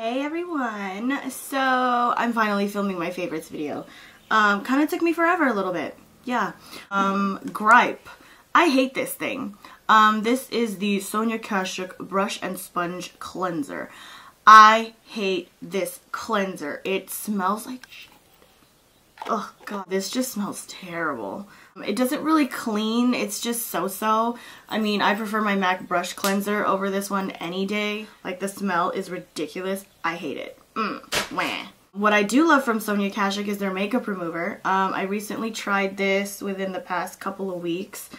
Hey everyone, so I'm finally filming my favorites video. Kind of took me forever a little bit. Yeah. Gripe. I hate this thing. This is the Sonia Kashuk Brush and Sponge Cleanser. I hate this cleanser. It smells like shit. Oh god, this just smells terrible. It doesn't really clean, it's just so-so. I mean, I prefer my MAC brush cleanser over this one any day. Like, the smell is ridiculous. I hate it. Wah. What I do love from Sonia Kashuk is their makeup remover. I recently tried this within the past couple of weeks.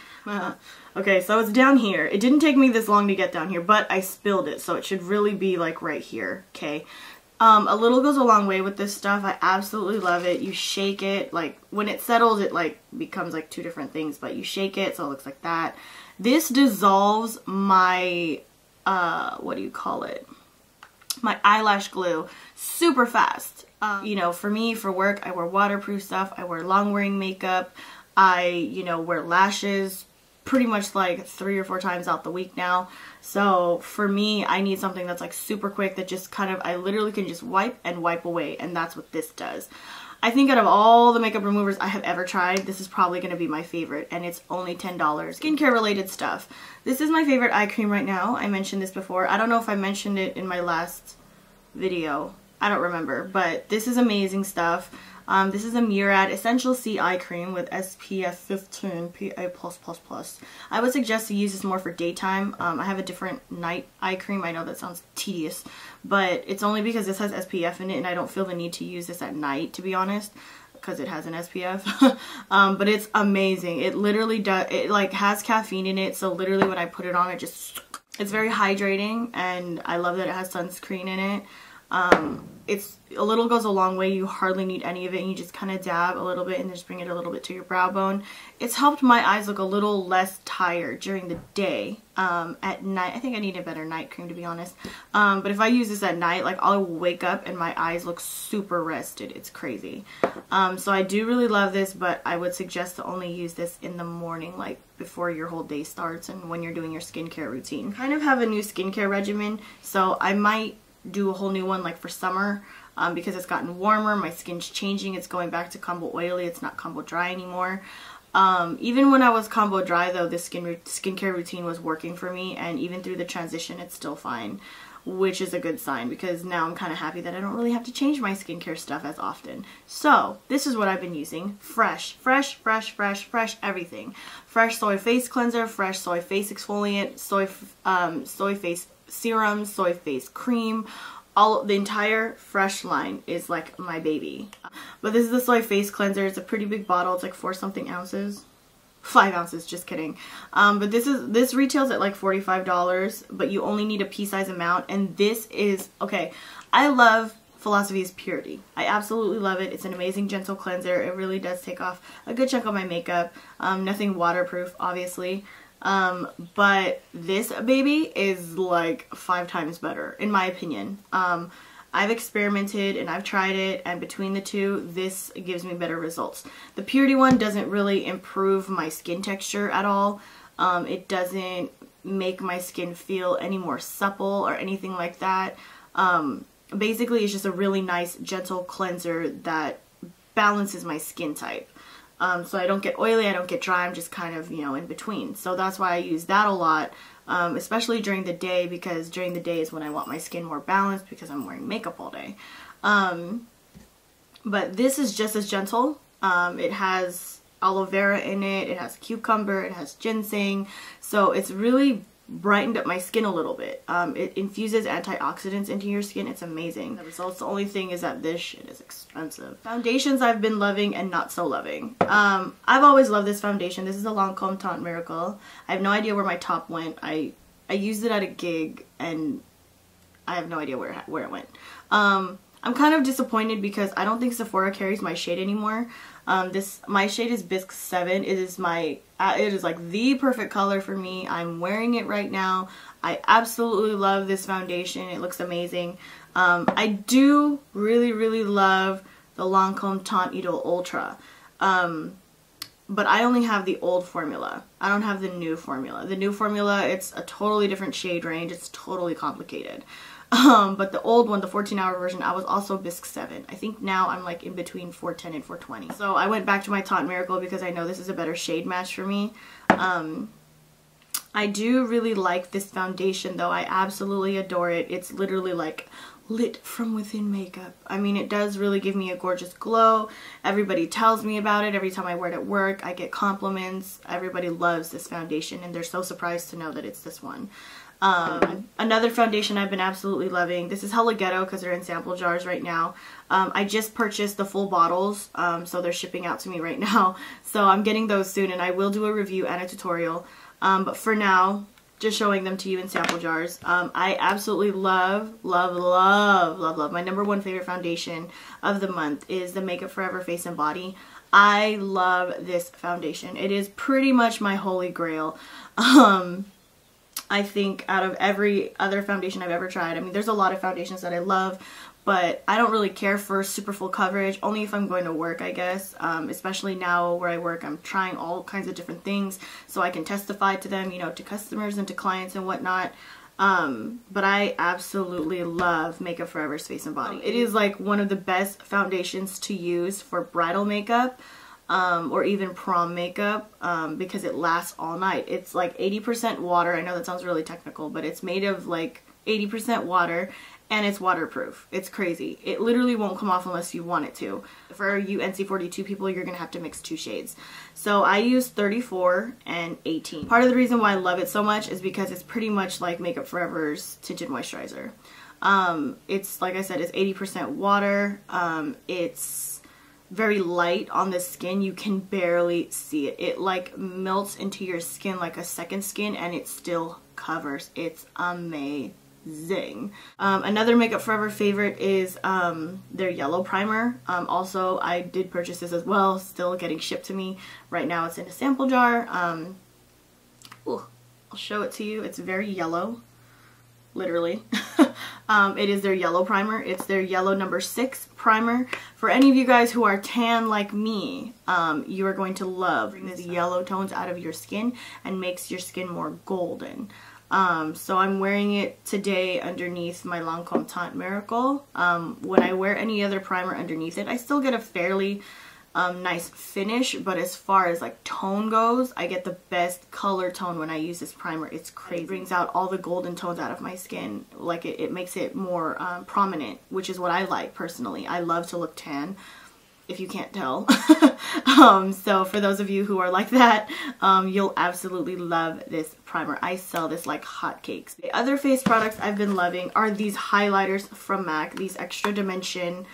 Okay, so it's down here. It didn't take me this long to get down here, but I spilled it, so it should really be like right here, okay? A little goes a long way with this stuff. I absolutely love it. You shake it, like when it settles it like becomes like two different things, but you shake it so it looks like that. This dissolves my, what do you call it? My eyelash glue super fast. You know, for me, for work, I wear waterproof stuff. I wear long wearing makeup. I, you know, wear lashes pretty much like 3 or 4 times out the week now. So for me, I need something that's like super quick that just kind of, I literally can just wipe and wipe away, and that's what this does. I think out of all the makeup removers I have ever tried, this is probably going to be my favorite, and it's only $10. Skincare related stuff. This is my favorite eye cream right now. I mentioned this before. I don't know if I mentioned it in my last video. I don't remember, but this is amazing stuff. This is a Murad Essential C Eye Cream with SPF 15 PA+++. I would suggest to use this more for daytime. I have a different night eye cream. I know that sounds tedious, but it's only because this has SPF in it, and I don't feel the need to use this at night, to be honest, because it has an SPF. But it's amazing. It literally does, it like has caffeine in it, so literally when I put it on, it's very hydrating, and I love that it has sunscreen in it. It's a little goes a long way. You hardly need any of it, and you just kind of dab a little bit and just bring it a little bit to your brow bone. It's helped my eyes look a little less tired during the day. At night, I think I need a better night cream, to be honest. But if I use this at night, like, I'll wake up and my eyes look super rested. It's crazy. So I do really love this, but I would suggest to only use this in the morning, like before your whole day starts and when you're doing your skincare routine. I kind of have a new skincare regimen, so I might do a whole new one like for summer, because it's gotten warmer, my skin's changing, it's going back to combo oily, it's not combo dry anymore. Even when I was combo dry though, this skincare routine was working for me, and even through the transition it's still fine, which is a good sign, because now I'm kind of happy that I don't really have to change my skincare stuff as often. So this is what I've been using. Fresh everything. Fresh soy face cleanser, fresh soy face exfoliant, soy face serum, soy face cream. The entire Fresh line is like my baby. But this is the soy face cleanser. It's a pretty big bottle. It's like 4 something ounces. 5 ounces, just kidding. But this retails at like $45, but you only need a pea-size amount. And this is, okay, I love Philosophy's Purity. I absolutely love it. It's an amazing gentle cleanser. It really does take off a good chunk of my makeup. Nothing waterproof, obviously. But this baby is like 5 times better, in my opinion. I've experimented and I've tried it, and between the two, this gives me better results. The Purity one doesn't really improve my skin texture at all. It doesn't make my skin feel any more supple or anything like that. Basically, it's just a really nice, gentle cleanser that balances my skin type. So I don't get oily, I don't get dry, I'm just kind of, you know, in between. So that's why I use that a lot, especially during the day, because during the day is when I want my skin more balanced, because I'm wearing makeup all day. But this is just as gentle. It has aloe vera in it, it has cucumber, it has ginseng, so it's really brightened up my skin a little bit. It infuses antioxidants into your skin. It's amazing. The results, the only thing is that this shit is expensive. Foundations I've been loving and not so loving. I've always loved this foundation. This is a Lancome Teint Miracle. I have no idea where my top went. I used it at a gig and I have no idea where it went. I'm kind of disappointed because I don't think Sephora carries my shade anymore. My shade is Bisque 7. It is like the perfect color for me. I'm wearing it right now. I absolutely love this foundation. It looks amazing. I do really love the Lancome Teint Idole Ultra. But I only have the old formula. I don't have the new formula. The new formula, it's a totally different shade range. It's totally complicated. But the old one, the 14-hour version, I was also bisque 7. I think now I'm like in between 410 and 420. So I went back to my Taunt Miracle because I know this is a better shade match for me. I do really like this foundation though. I absolutely adore it. It's literally like lit from within makeup. I mean, it does really give me a gorgeous glow. Everybody tells me about it. Every time I wear it at work, I get compliments. Everybody loves this foundation and they're so surprised to know that it's this one. Another foundation I've been absolutely loving. This is hella ghetto because they're in sample jars right now. I just purchased the full bottles, so they're shipping out to me right now. So I'm getting those soon and I will do a review and a tutorial. But for now, just showing them to you in sample jars. I absolutely love my number one favorite foundation of the month is the Makeup Forever Face and Body. I love this foundation. It is pretty much my holy grail. I think out of every other foundation I've ever tried, I mean, there's a lot of foundations that I love, but I don't really care for super full coverage, only if I'm going to work, I guess. Especially now where I work, I'm trying all kinds of different things so I can testify to them, you know, to customers and to clients and whatnot. But I absolutely love Makeup Forever's Face and Body. It is like one of the best foundations to use for bridal makeup. Or even prom makeup, because it lasts all night. It's like 80% water. I know that sounds really technical, but it's made of like 80% water and it's waterproof. It's crazy. It literally won't come off unless you want it to. For you NC42 people, you're gonna have to mix 2 shades. So I use 34 and 18. Part of the reason why I love it so much is because it's pretty much like Makeup Forever's tinted moisturizer. It's, like I said, it's 80% water. It's very light on the skin. You can barely see it. It like melts into your skin like a second skin and it still covers. It's amazing. Another Makeup Forever favorite is their yellow primer. Also, I did purchase this as well, still getting shipped to me. Right now it's in a sample jar. I'll show it to you. It's very yellow, literally. It is their yellow primer. It's their yellow number 6 primer. For any of you guys who are tan like me, you are going to love this yellow tones out of your skin and makes your skin more golden. So I'm wearing it today underneath my Lancome Taunt Miracle. When I wear any other primer underneath it, I still get a fairly nice finish, but as far as like tone goes, I get the best color tone when I use this primer. It's crazy. It brings out all the golden tones out of my skin. Like it makes it more prominent, which is what I like personally. I love to look tan, if you can't tell. So for those of you who are like that, you'll absolutely love this primer. I sell this like hotcakes. The other face products I've been loving are these highlighters from MAC, these extra dimension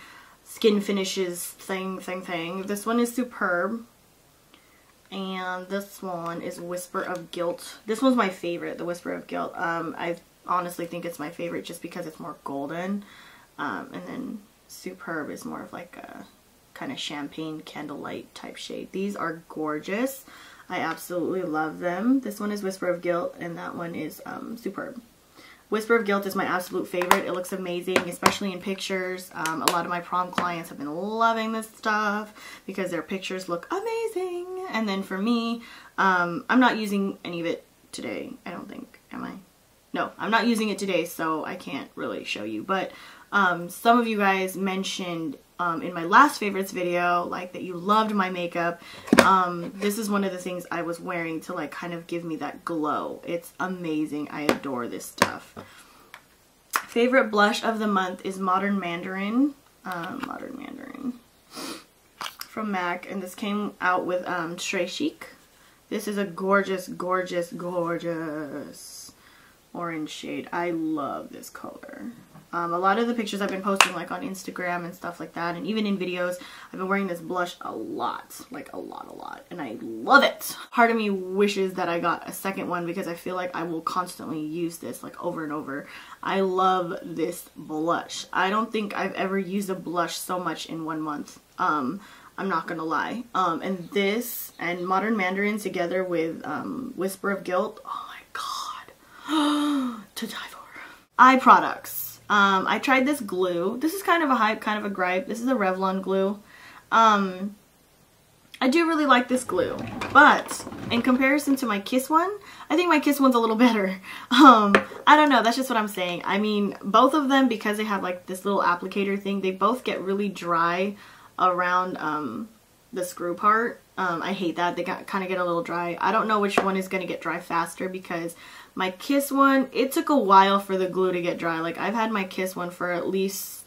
skin finishes thing. This one is Superb, and this one is Whisper of Guilt. This one's my favorite, the Whisper of Guilt. I honestly think it's my favorite just because it's more golden, and then Superb is more of like a kind of champagne candlelight type shade. These are gorgeous. I absolutely love them. This one is Whisper of Guilt and that one is Superb. Whisper of Guilt is my absolute favorite. It looks amazing, especially in pictures. A lot of my prom clients have been loving this stuff because their pictures look amazing. And then for me, I'm not using any of it today, I don't think. Am I? No, I'm not using it today, so I can't really show you. But some of you guys mentioned in my last favorites video, like that you loved my makeup. This is one of the things I was wearing to like kind of give me that glow. It's amazing. I adore this stuff. Favorite blush of the month is Modern Mandarin. From MAC, and this came out with Très Chic. This is a gorgeous orange shade. I love this color. A lot of the pictures I've been posting like on Instagram and stuff like that, and even in videos, I've been wearing this blush a lot, like a lot, and I love it. Part of me wishes that I got a second one because I feel like I will constantly use this like over and over. I love this blush. I don't think I've ever used a blush so much in 1 month. I'm not gonna lie. And this and Modern Mandarin together with Whisper of Guilt, oh my god, to die for. Eye products. I tried this glue. This is kind of a hype, kind of a gripe. This is a Revlon glue. I do really like this glue, but in comparison to my Kiss one, I think my Kiss one's a little better. I don't know, that's just what I'm saying. I mean, both of them, because they have like this little applicator thing, they both get really dry around the screw part. I hate that. They kind of get a little dry. I don't know which one is going to get dry faster, because my Kiss one, it took a while for the glue to get dry. Like, I've had my Kiss one for at least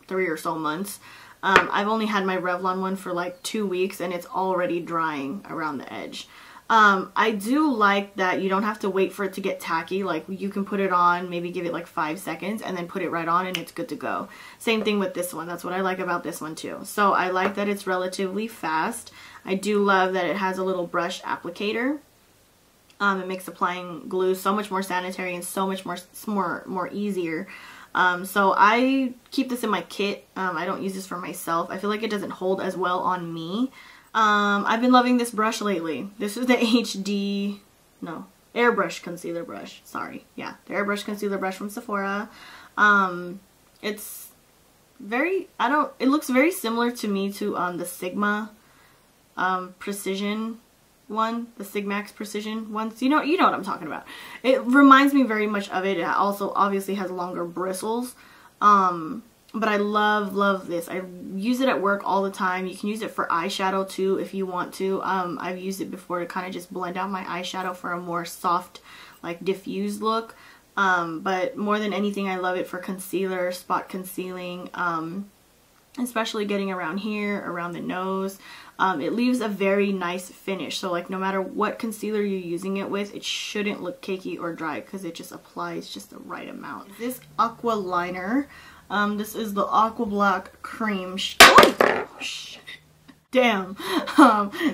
3 or so months. I've only had my Revlon one for like 2 weeks, and it's already drying around the edge. I do like that you don't have to wait for it to get tacky. Like, you can put it on, maybe give it like 5 seconds, and then put it right on and it's good to go. Same thing with this one. That's what I like about this one too. So I like that it's relatively fast. I do love that it has a little brush applicator. It makes applying glue so much more sanitary and so much more easier. So I keep this in my kit. I don't use this for myself. I feel like it doesn't hold as well on me. I've been loving this brush lately. This is the Airbrush Concealer Brush. Sorry. Yeah, the Airbrush Concealer Brush from Sephora. It's very, it looks very similar to me to the Sigma Precision one, the Sigmax Precision ones. You know what I'm talking about. It reminds me very much of it. It also obviously has longer bristles. But I love this. I use it at work all the time. You can use it for eyeshadow too if you want to. I've used it before to kind of just blend out my eyeshadow for a more soft, like diffused look. But more than anything, I love it for concealer, spot concealing, especially getting around here, around the nose. It leaves a very nice finish. So like no matter what concealer you're using it with, it shouldn't look cakey or dry because it just applies just the right amount. This Aqua Liner. This is the Aqua Black Cream. Oh, shit. Damn.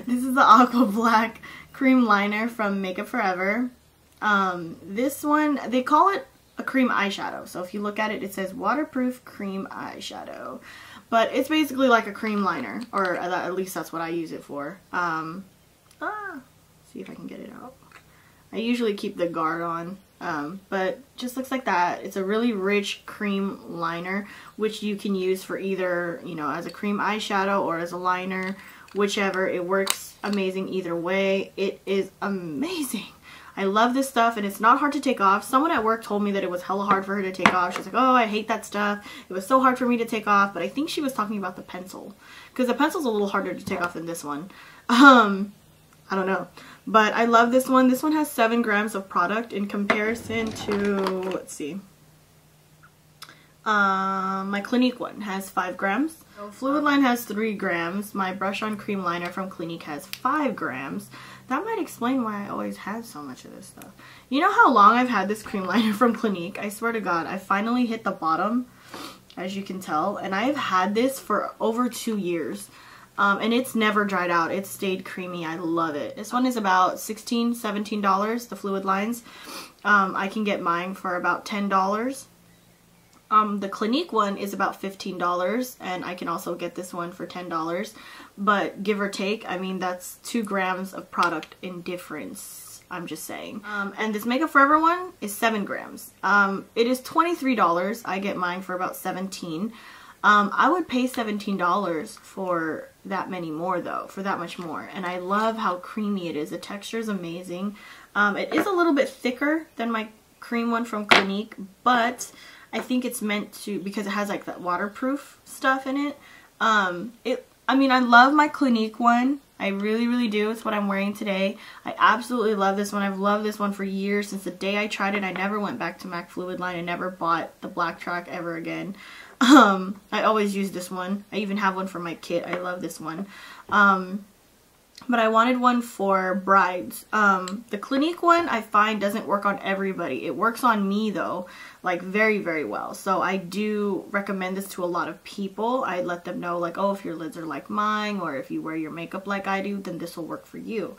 This is the Aqua Black Cream Liner from Makeup Forever. This one, they call it a cream eyeshadow. So if you look at it, it says waterproof cream eyeshadow. But it's basically like a cream liner, or at least that's what I use it for. See if I can get it out. I usually keep the guard on. But just looks like that. It's a really rich cream liner, which you can use for either, you know, as a cream eyeshadow or as a liner, whichever. It works amazing either way. It is amazing. I love this stuff, and it's not hard to take off. Someone at work told me that it was hella hard for her to take off. She's like, oh, I hate that stuff. It was so hard for me to take off. But I think she was talking about the pencil, because the pencil's a little harder to take off than this one. I don't know. But I love this one. This one has 7 grams of product in comparison to, let's see, my Clinique one has 5 grams. So Fluid Line has 3 grams. My Brush On Cream Liner from Clinique has 5 grams. That might explain why I always had so much of this stuff. You know how long I've had this cream liner from Clinique? I swear to God, I finally hit the bottom, as you can tell. And I've had this for over 2 years. And it's never dried out. It's stayed creamy. I love it. This one is about $16, $17, the Fluid Lines. I can get mine for about $10. The Clinique one is about $15, and I can also get this one for $10. But give or take, I mean, that's 2 grams of product in difference. I'm just saying. And this Makeup Forever one is 7 grams. It is $23. I get mine for about $17. I would pay $17 for that many more though, for that much more. And I love how creamy it is. The texture is amazing. It is a little bit thicker than my cream one from Clinique, but I think it's meant to, because it has like that waterproof stuff in it. I mean, I love my Clinique one. I really, really do. It's what I'm wearing today. I absolutely love this one. I've loved this one for years. Since the day I tried it, I never went back to MAC Fluid Line. I never bought the black track ever again. I always use this one. I even have one for my kit. I love this one. But I wanted one for brides. The Clinique one I find doesn't work on everybody. It works on me though, like very, very well. So I do recommend this to a lot of people. I let them know like, oh, if your lids are like mine, or if you wear your makeup like I do, then this will work for you.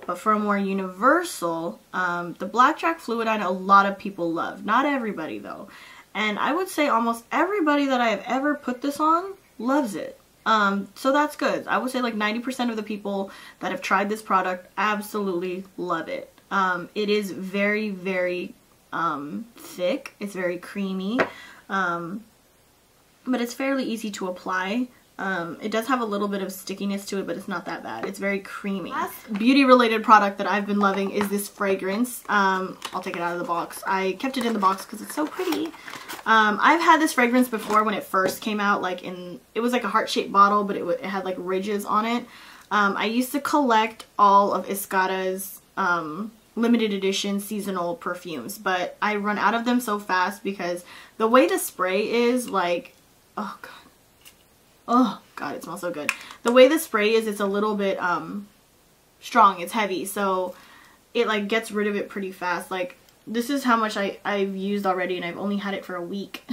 But for a more universal, the Black Track Fluid Line a lot of people love. Not everybody though. And I would say almost everybody that I have ever put this on loves it. So that's good. I would say like 90% of the people that have tried this product absolutely love it. It is very, very thick. It's very creamy. But it's fairly easy to apply. It does have a little bit of stickiness to it, but it's not that bad. It's very creamy. Last beauty related product that I've been loving is this fragrance. I'll take it out of the box. I kept it in the box because it's so pretty. I've had this fragrance before when it first came out, like it was like a heart-shaped bottle, but it had like ridges on it. I used to collect all of Escada's limited edition seasonal perfumes, but I run out of them so fast because the way the spray is, like, oh god. Oh god, it smells so good. The way the spray is, it's a little bit strong. It's heavy, so it like gets rid of it pretty fast. Like, this is how much I've used already, and I've only had it for a week.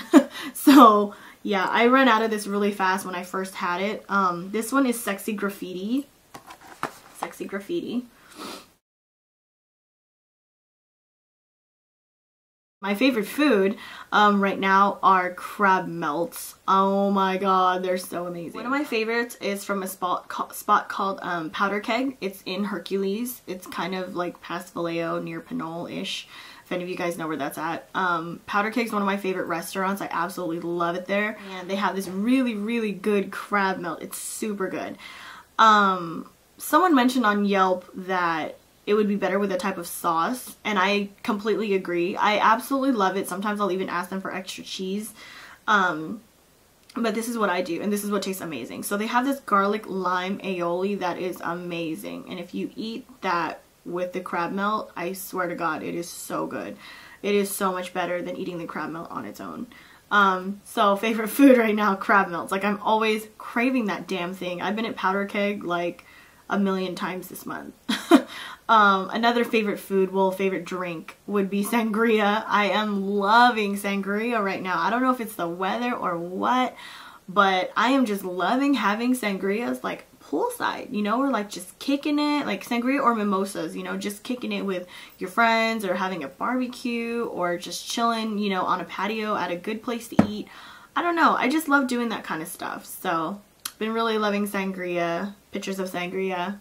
So yeah, I ran out of this really fast when I first had it. This one is Sexy Graffiti. Sexy Graffiti. My favorite food right now are crab melts. Oh my god, they're so amazing. One of my favorites is from a spot called Powder Keg. It's in Hercules. It's kind of like past Vallejo, near Pinole-ish, if any of you guys know where that's at. Powder Keg is one of my favorite restaurants. I absolutely love it there. And they have this really, really good crab melt. It's super good. Someone mentioned on Yelp that it would be better with a type of sauce, and I completely agree. I absolutely love it. Sometimes I'll even ask them for extra cheese. But this is what I do, and this is what tastes amazing. So they have this garlic lime aioli that is amazing, and if you eat that with the crab melt, I swear to god, it is so good. It is so much better than eating the crab melt on its own. So favorite food right now, crab melts. Like, I'm always craving that damn thing. I've been at Powder Keg like a million times this month. Another favorite food, well, favorite drink would be sangria. I am loving sangria right now. I don't know if it's the weather or what, but I am just loving having sangrias like poolside, you know, or like just kicking it, like sangria or mimosas, you know, just kicking it with your friends or having a barbecue or just chilling, you know, on a patio at a good place to eat. I don't know. I just love doing that kind of stuff. So, been really loving sangria, pictures of sangria,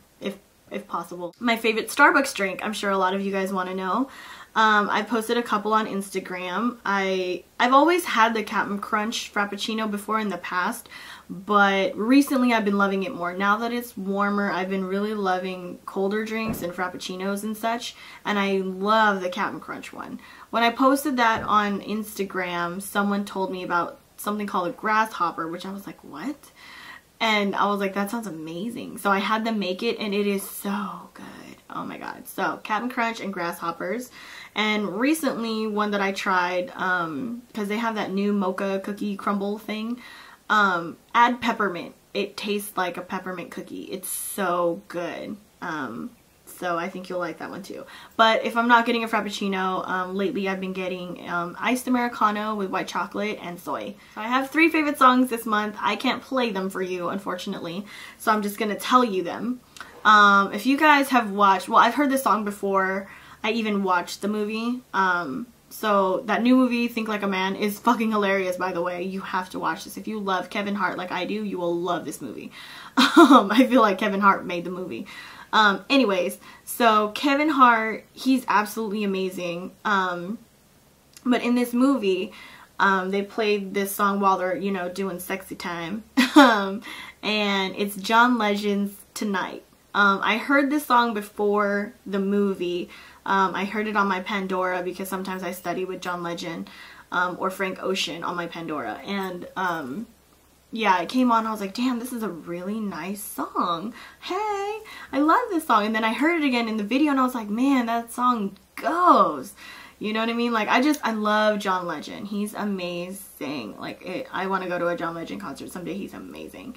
if possible. My favorite Starbucks drink, I'm sure a lot of you guys want to know. I posted a couple on Instagram. I've always had the Cap'n Crunch Frappuccino before in the past, but recently I've been loving it more. Now that it's warmer, I've been really loving colder drinks and Frappuccinos and such, and I love the Cap'n Crunch one. When I posted that on Instagram, someone told me about something called a grasshopper, which I was like, what? And I was like, that sounds amazing. So I had them make it, and it is so good. Oh my god. So Cap'n Crunch and grasshoppers. And recently, one that I tried, because they have that new mocha cookie crumble thing, add peppermint. It tastes like a peppermint cookie. It's so good. So I think you'll like that one too. But if I'm not getting a Frappuccino, lately I've been getting iced Americano with white chocolate and soy. So I have 3 favorite songs this month. I can't play them for you, unfortunately, so I'm just going to tell you them. If you guys have watched, well, I've heard this song before I even watched the movie. So that new movie, Think Like a Man, is fucking hilarious, by the way. You have to watch this. If you love Kevin Hart like I do, you will love this movie. I feel like Kevin Hart made the movie. Anyways, so Kevin Hart, he's absolutely amazing. But in this movie, they played this song while they're, you know, doing sexy time. And it's John Legend's Tonight. I heard this song before the movie. I heard it on my Pandora because sometimes I study with John Legend, or Frank Ocean on my Pandora. And, yeah, it came on, I was like, damn, this is a really nice song. Hey, I love this song. And then I heard it again in the video, and I was like, man, that song goes. You know what I mean? Like, I love John Legend. He's amazing. Like, I want to go to a John Legend concert someday. He's amazing.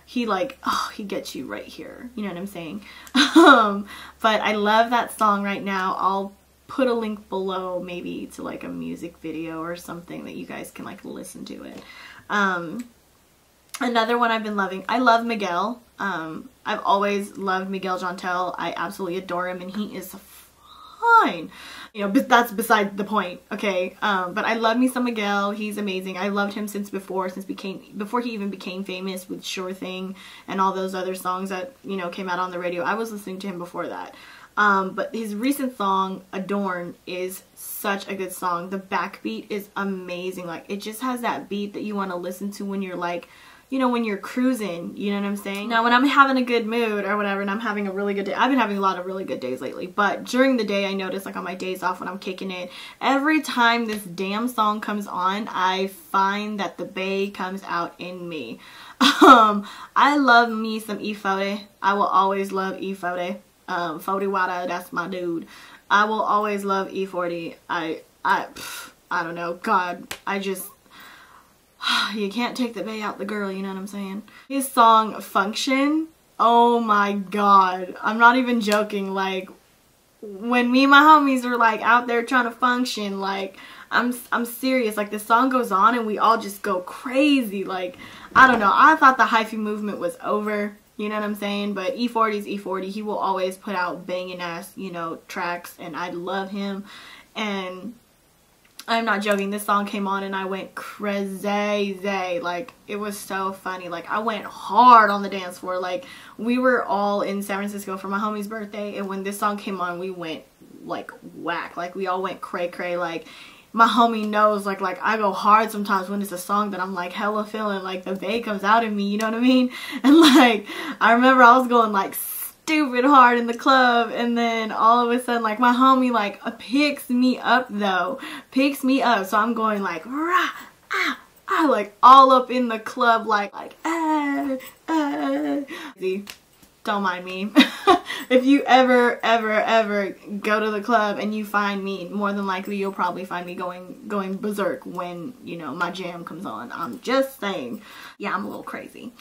He, like, oh, he gets you right here. You know what I'm saying? But I love that song right now. I'll put a link below, maybe, to, like, a music video or something that you guys can, like, listen to it. Another one I've been loving, I love Miguel. I've always loved Miguel Jantel. I absolutely adore him, and he is fine. You know, but that's beside the point, okay? But I love me some Miguel. He's amazing. I loved him since before he even became famous with Sure Thing and all those other songs that, you know, came out on the radio. I was listening to him before that. But his recent song, Adorn, is such a good song. The backbeat is amazing. Like, it just has that beat that you want to listen to when you're, like, you know, when you're cruising, you know what I'm saying? Now, when I'm having a good mood or whatever, and I'm having a really good day, I've been having a lot of really good days lately, but during the day, I notice, like, on my days off when I'm kicking it, every time this damn song comes on, I find that the bae comes out in me. I love me some E40. I will always love E40. 40 water, that's my dude. I will always love E40. I don't know, God, I just, you can't take the bae out the girl, you know what I'm saying? His song, Function, oh my God, I'm not even joking, like, when me and my homies were, like, out there trying to function, like, I'm serious, like, the song goes on and we all just go crazy, like, I don't know, I thought the hyphy movement was over, you know what I'm saying, but E40's E40, he will always put out banging ass, you know, tracks, and I love him, and I'm not joking, this song came on and I went crazy, like, it was so funny, like, I went hard on the dance floor, like, we were all in San Francisco for my homie's birthday, and when this song came on, we went, like, whack, like, we all went cray-cray, like, my homie knows, like, I go hard sometimes when it's a song that I'm, like, hella feeling, like, the bae comes out in me, you know what I mean, and, like, I remember I was going, like, stupid hard in the club, and then all of a sudden, like, my homie, like, picks me up, though, so I'm going, like, rah, ah, ah, like, all up in the club, like, don't mind me. If you ever go to the club and you find me, more than likely you'll probably find me going berserk when, you know, my jam comes on. I'm just saying. Yeah, I'm a little crazy.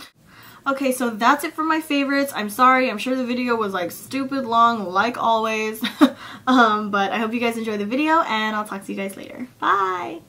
Okay, so that's it for my favorites. I'm sorry, I'm sure the video was, like, stupid long, like always. But I hope you guys enjoyed the video, and I'll talk to you guys later. Bye!